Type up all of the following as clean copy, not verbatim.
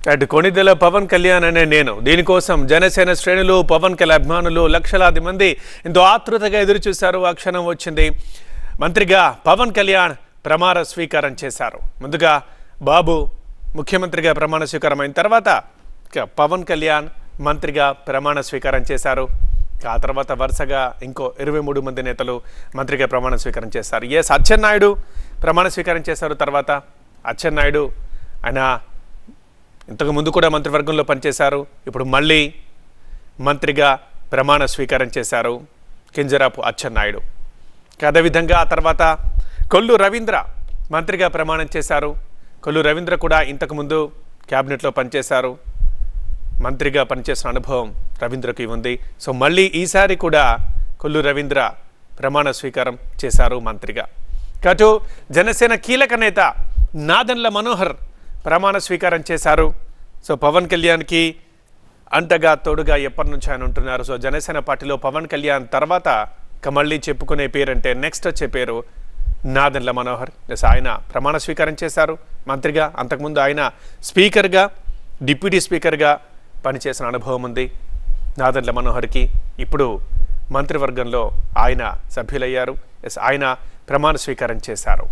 అటు కొణిదెల పవన్ కళ్యాణ్ అనే నేను దీనికోసం జనసేన శ్రేణులు పవన్ కళ్యాణ్ అభిమానులు లక్షలాది మంది ఎంతో ఆతృతగా ఎదురు చూశారు. ఆ క్షణం వచ్చింది. మంత్రిగా పవన్ కళ్యాణ్ ప్రమాణ స్వీకారం చేశారు. ముందుగా బాబు ముఖ్యమంత్రిగా ప్రమాణ స్వీకారం అయిన తర్వాత పవన్ కళ్యాణ్ మంత్రిగా ప్రమాణ స్వీకారం చేశారు. ఆ తర్వాత వరుసగా ఇంకో 23 మంది నేతలు మంత్రిగా ప్రమాణ స్వీకారం చేశారు. అచ్చెన్నాయుడు ప్రమాణ స్వీకారం చేశారు. తర్వాత అచ్చెన్నాయుడు ఆయన ఇంతకు ముందు కూడా మంత్రివర్గంలో పనిచేశారు. ఇప్పుడు మళ్ళీ మంత్రిగా ప్రమాణ స్వీకారం చేశారు కింజరాపు అచ్చెన్నాయుడు. అదేవిధంగా ఆ తర్వాత కొల్లు రవీంద్ర మంత్రిగా ప్రమాణం చేశారు. కొల్లు రవీంద్ర కూడా ఇంతకుముందు క్యాబినెట్లో పనిచేశారు. మంత్రిగా పనిచేసిన అనుభవం రవీంద్రకి ఉంది. సో మళ్ళీ ఈసారి కూడా కొల్లు రవీంద్ర ప్రమాణ స్వీకారం చేశారు మంత్రిగా. అటు జనసేన కీలక నేత నాదెండ్ల మనోహర్ ప్రమాణ స్వీకారం చేశారు. సో పవన్ కళ్యాణ్కి అంటగా తోడుగా ఎప్పటి నుంచి ఆయన ఉంటున్నారు. సో జనసేన పార్టీలో పవన్ కళ్యాణ్ తర్వాత మళ్ళీ చెప్పుకునే పేరంటే నెక్స్ట్ వచ్చే పేరు నాదెండ్ల మనోహర్. ఆయన ప్రమాణ స్వీకారం చేశారు మంత్రిగా. అంతకుముందు ఆయన స్పీకర్గా డిప్యూటీ స్పీకర్గా పనిచేసిన అనుభవం ఉంది నాదెండ్ల మనోహర్కి. ఇప్పుడు మంత్రివర్గంలో ఆయన సభ్యులయ్యారు. ఆయన ప్రమాణ స్వీకారం చేశారు.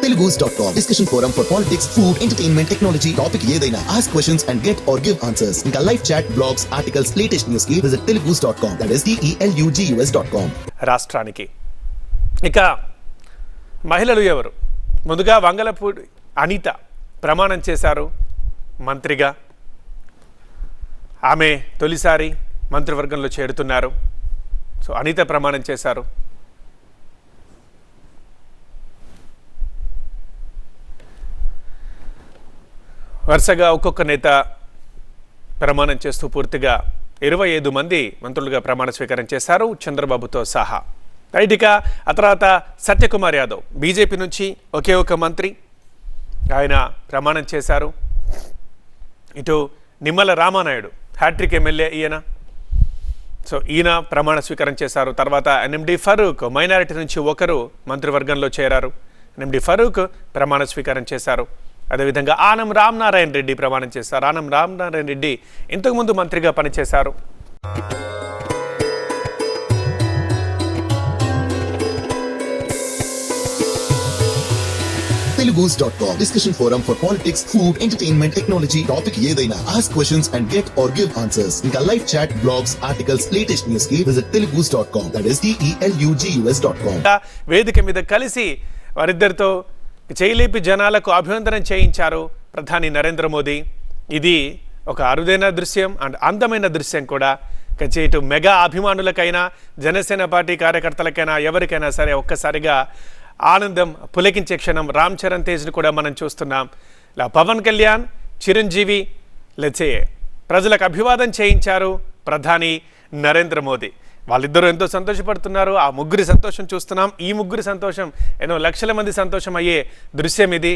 Telugus.com discussion forum for politics, food, entertainment, technology, topic ఏదైనా. Ask questions and get or give answers. ఇంకా live chat, blogs, articles, latest news కి visit telugus.com. That is TELUGUS.com. రాష్ట్రానికి ఇక మహిళలు ఎవరు? ముందుగా వంగలపూడి అనిత ప్రమాణం చేశారు మంత్రిగా. ఆమె తొలిసారి మంత్రివర్గంలో చేరుతున్నారు. సో అనిత ప్రమాణం చేశారు. వరుసగా ఒక్కొక్క నేత ప్రమాణం చేస్తూ పూర్తిగా 25 మంది మంత్రులుగా ప్రమాణ స్వీకారం చేశారు చంద్రబాబుతో సహా. రైట్, ఆ తర్వాత సత్యకుమార్ యాదవ్ బీజేపీ నుంచి ఒకే ఒక మంత్రి, ఆయన ప్రమాణం చేశారు. ఇటు నిమ్మల రామానాయుడు హ్యాట్రిక్ ఎమ్మెల్యే ఈయన. సో ఈయన ప్రమాణ స్వీకారం చేశారు. తర్వాత ఎన్ఎండి ఫరూక్ మైనారిటీ నుంచి ఒకరు మంత్రివర్గంలో చేరారు. ఎన్ఎండి ఫరూక్ ప్రమాణ స్వీకారం చేశారు. అదేవిధంగా ఆనం రామనారాయణ రెడ్డి ప్రమాణం చేశారు. ఆనం రామనారాయణ రెడ్డి ఇంతకుముందు మంత్రిగా పనిచేశారు. Telugus.com discussion forum for politics, food, entertainment, technology, topic ఏదైనా. Ask questions and get or give answers. ఇంకా live chat, blogs, articles, latest news కి visit telugus.com. That is TELUGUS.com. వేదిక మీద కలిసి వారిద్దరితో చేయలేపి జనాలకు అభివందనం చేయించారు ప్రధాని నరేంద్ర మోదీ. ఇది ఒక అరుదైన దృశ్యం అండ్ అందమైన దృశ్యం కూడా. ఇటు మెగా అభిమానులకైనా జనసేన పార్టీ కార్యకర్తలకైనా ఎవరికైనా సరే ఒక్కసారిగా ఆనందం పులకించే క్షణం. రామ్ చరణ్ తేజ్ను కూడా మనం చూస్తున్నాం. ఇలా పవన్ కళ్యాణ్, చిరంజీవి లెచే ప్రజలకు అభివాదం చేయించారు ప్రధాని నరేంద్ర మోదీ. వాళ్ళిద్దరూ ఎంతో సంతోషపడుతున్నారు. ఆ ముగ్గురి సంతోషం చూస్తున్నాం. ఈ ముగ్గురి సంతోషం ఎన్నో లక్షల మంది సంతోషం అయ్యే దృశ్యం ఇది.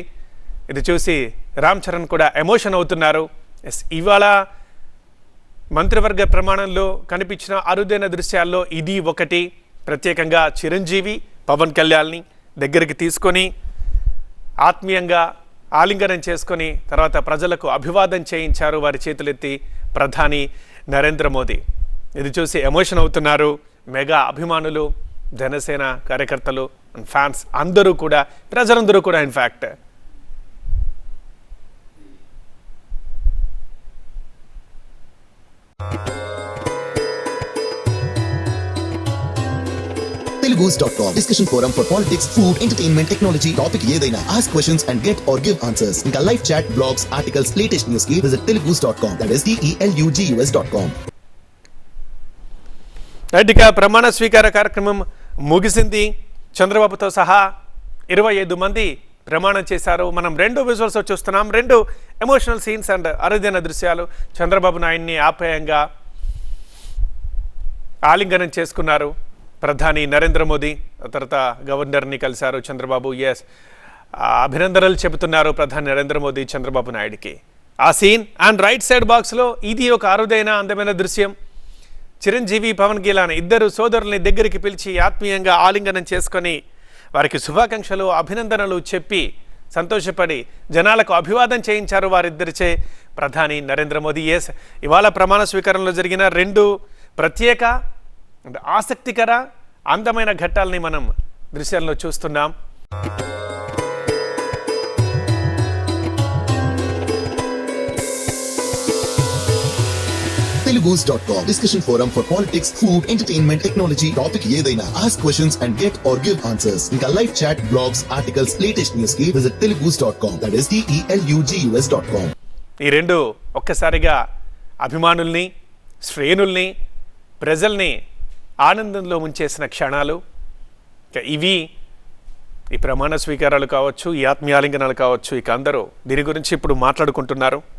ఇది చూసి రామ్ చరణ్ కూడా ఎమోషన్ అవుతున్నారు. ఇవాళ మంత్రివర్గ ప్రమాణంలో కనిపించిన అరుదైన దృశ్యాల్లో ఇది ఒకటి. ప్రత్యేకంగా చిరంజీవి పవన్ కళ్యాణ్ని దగ్గరికి తీసుకొని ఆత్మీయంగా ఆలింగనం చేసుకొని తర్వాత ప్రజలకు అభివాదం చేయించారు వారి చేతులెత్తి ప్రధాని నరేంద్ర మోదీ. ఇది చూసి ఎమోషన్ అవుతున్నారు మెగా అభిమానులు, జనసేన కార్యకర్తలు, ఫ్యాన్స్ అందరూ కూడా, ప్రజలందరూ కూడా. In fact Telugus.com discussion forum for politics, food, entertainment, technology, topic ఏదైనా. Ask questions and get or give answers. ఇంకా live chat, blogs, articles, latest news కి visit telugus.com. That is TELUGUS.com. Right, ప్రమాణ స్వీకార కార్యక్రమం ముగిసింది. చంద్రబాబుతో సహా 25 మంది ప్రమాణం చేశారు. మనం 2 విజువల్స్ చూస్తున్నాం. 2 ఎమోషనల్ సీన్స్ అండ్ అరుదైన దృశ్యాలు. చంద్రబాబు నాయుడిని ఆప్యాయంగా ఆలింగనం చేసుకున్నారు ప్రధాని నరేంద్ర మోదీ. తర్వాత గవర్నర్ని కలిశారు చంద్రబాబు. అభినందనలు చెబుతున్నారు ప్రధాని నరేంద్ర మోదీ చంద్రబాబు నాయుడికి. ఆ సీన్ అండ్ రైట్ సైడ్ బాక్స్లో ఇది ఒక అరుదైన అందమైన దృశ్యం. చిరంజీవి పవన్ కళ్యాణ్ ఇద్దరు సోదరుల్ని దగ్గరికి పిలిచి ఆత్మీయంగా ఆలింగనం చేసుకొని వారికి శుభాకాంక్షలు అభినందనలు చెప్పి సంతోషపడి జనాలకు అభివాదం చేయించారు వారిద్దరిచే ప్రధాని నరేంద్ర మోదీ. ఇవాళ ప్రమాణ స్వీకారంలో జరిగిన రెండు ప్రత్యేక ఆసక్తికర అందమైన ఘట్టాలని మనం దృశ్యాల్లో చూస్తున్నాం. Telugus.com discussion forum for politics, food, entertainment, technology, topic ఏదైనా. Ask questions and get or give answers. ఇంకా live chat, blogs, articles, latest news కి visit telugus.com. That is TELUGUS.com. ఈ రెండు ఒక్కసారిగా అభిమానుల్ని, శ్రేణుల్ని, ప్రజల్ని ఆనందంలో ముంచేసిన క్షణాలు. ఇవి ఈ ప్రమాణ స్వీకారాలు కావచ్చు, ఈ ఆత్మీయాలింగనాలు కావచ్చు, ఇక అందరూ దీని గురించి ఇప్పుడు మాట్లాడుకుంటున్నారు.